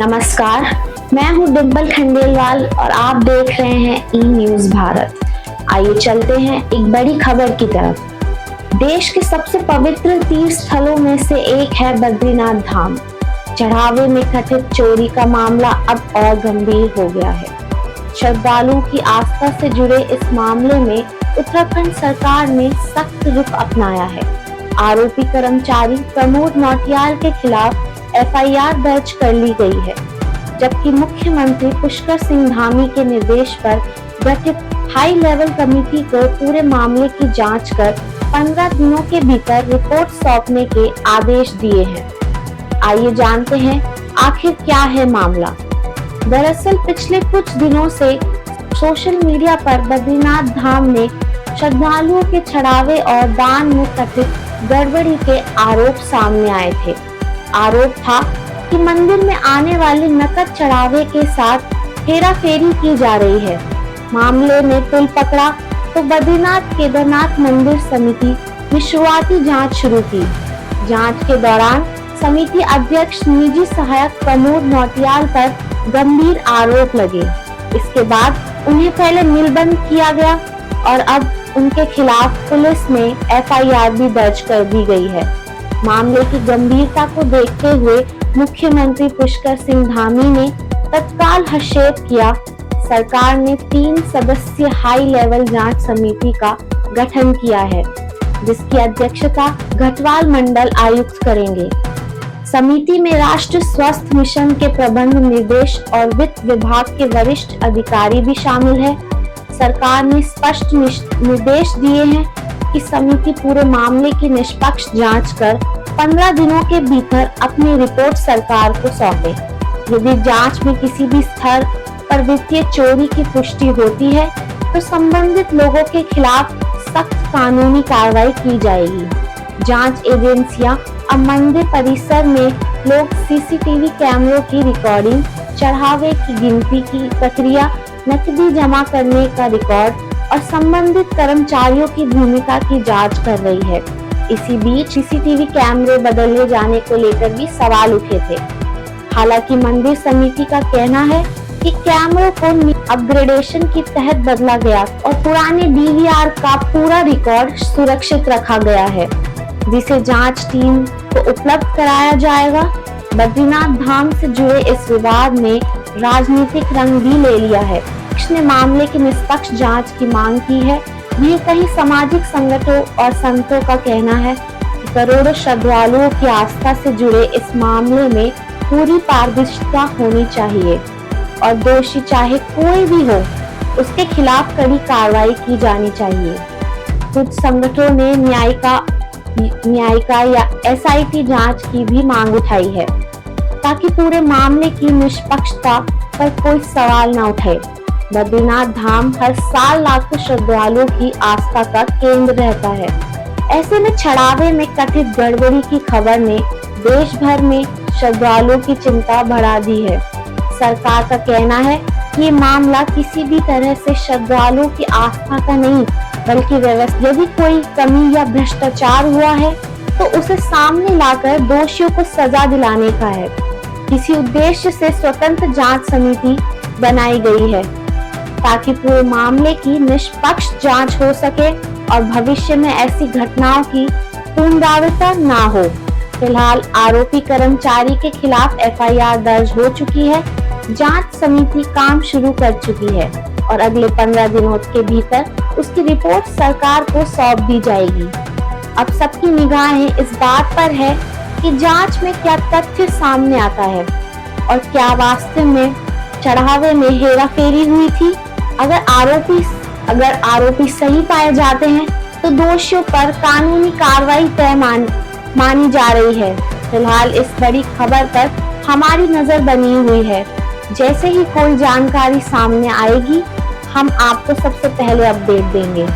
नमस्कार, मैं हूं डिम्पल खंडेलवाल और आप देख रहे हैं ई न्यूज भारत। आइए चलते हैं एक बड़ी खबर की तरफ। देश के सबसे पवित्र तीर्थ स्थलों में से एक है बद्रीनाथ धाम। चढ़ावे में कथित चोरी का मामला अब और गंभीर हो गया है। श्रद्धालुओं की आस्था से जुड़े इस मामले में उत्तराखंड सरकार ने सख्त रुख अपनाया है। आरोपी कर्मचारी प्रमोद नौटियाल के खिलाफ एफआईआर दर्ज कर ली गई है, जबकि मुख्यमंत्री पुष्कर सिंह धामी के निर्देश पर गठित हाई लेवल कमेटी को पूरे मामले की जांच कर 15 दिनों के भीतर रिपोर्ट सौंपने के आदेश दिए हैं। आइए जानते हैं आखिर क्या है मामला। दरअसल पिछले कुछ दिनों से सोशल मीडिया पर बद्रीनाथ धाम में श्रद्धालुओं के चढ़ावे और दान में कथित गड़बड़ी के आरोप सामने आए थे। आरोप था कि मंदिर में आने वाले नकद चढ़ावे के साथ हेराफेरी की जा रही है। मामले ने पुल पकड़ा तो बद्रीनाथ केदारनाथ मंदिर समिति ने शुरुआती जांच शुरू की। जांच के दौरान समिति अध्यक्ष निजी सहायक प्रमोद नौटियाल पर गंभीर आरोप लगे। इसके बाद उन्हें पहले निलंबित किया गया और अब उनके खिलाफ पुलिस में एफआईआर भी दर्ज कर दी गई है। मामले की गंभीरता को देखते हुए मुख्यमंत्री पुष्कर सिंह धामी ने तत्काल हस्तक्षेप किया। सरकार ने 3 सदस्यीय हाई लेवल जांच समिति का गठन किया है, जिसकी अध्यक्षता घटवाल मंडल आयुक्त करेंगे। समिति में राष्ट्रीय स्वास्थ्य मिशन के प्रबंध निर्देश और वित्त विभाग के वरिष्ठ अधिकारी भी शामिल है। सरकार ने स्पष्ट निर्देश दिए हैं कि समिति पूरे मामले की निष्पक्ष जांच कर 15 दिनों के भीतर अपनी रिपोर्ट सरकार को सौंपे। यदि जांच में किसी भी स्तर पर वित्तीय चोरी की पुष्टि होती है तो संबंधित लोगों के खिलाफ सख्त कानूनी कार्रवाई की जाएगी। जांच एजेंसियां अब मंदिर परिसर में लोग सीसीटीवी कैमरों की रिकॉर्डिंग, चढ़ावे की गिनती की प्रक्रिया, नकदी जमा करने का रिकॉर्ड और संबंधित कर्मचारियों की भूमिका की जांच कर रही है। इसी बीच सीसीटीवी कैमरे बदलने जाने को लेकर भी सवाल उठे थे। हालांकि मंदिर समिति का कहना है कि कैमरों को अपग्रेडेशन के तहत बदला गया और पुराने डीवीआर का पूरा रिकॉर्ड सुरक्षित रखा गया है, जिसे जांच टीम को उपलब्ध कराया जाएगा। बद्रीनाथ धाम से जुड़े इस विवाद ने राजनीतिक रंग भी ले लिया है। ने मामले की निष्पक्ष जांच की मांग की है। वहीं कई सामाजिक संगठनों और संतों का कहना है कि करोड़ों श्रद्धालुओं की आस्था से जुड़े इस मामले में पूरी पारदर्शिता होनी चाहिए और दोषी चाहे कोई भी हो, उसके खिलाफ कड़ी कार्रवाई की जानी चाहिए। कुछ संगठनों ने न्यायिका या एसआईटी जांच की भी मांग उठाई है, ताकि पूरे मामले की निष्पक्षता पर कोई सवाल न उठे। बद्रीनाथ धाम हर साल लाखों श्रद्धालुओं की आस्था का केंद्र रहता है। ऐसे में चढ़ावे में कथित गड़बड़ी की खबर ने देश भर में श्रद्धालुओं की चिंता बढ़ा दी है। सरकार का कहना है कि ये मामला किसी भी तरह से श्रद्धालुओं की आस्था का नहीं, बल्कि व्यवस्था। यदि कोई कमी या भ्रष्टाचार हुआ है तो उसे सामने लाकर दोषियों को सजा दिलाने का है। किसी उद्देश्य से स्वतंत्र जांच समिति बनाई गई है ताकि पूरे मामले की निष्पक्ष जांच हो सके और भविष्य में ऐसी घटनाओं की पुनरावृत्ति ना हो। फिलहाल आरोपी कर्मचारी के खिलाफ एफआईआर दर्ज हो चुकी है। जांच समिति काम शुरू कर चुकी है और अगले 15 दिनों के भीतर उसकी रिपोर्ट सरकार को सौंप दी जाएगी। अब सबकी निगाहें इस बात पर है कि जांच में क्या तथ्य सामने आता है और क्या वास्तव में चढ़ावे में हेराफेरी हुई थी। अगर आरोपी सही पाए जाते हैं तो दोषियों पर कानूनी कार्रवाई तय मानी जा रही है। फिलहाल इस बड़ी खबर पर हमारी नजर बनी हुई है। जैसे ही कोई जानकारी सामने आएगी, हम आपको सबसे पहले अपडेट देंगे।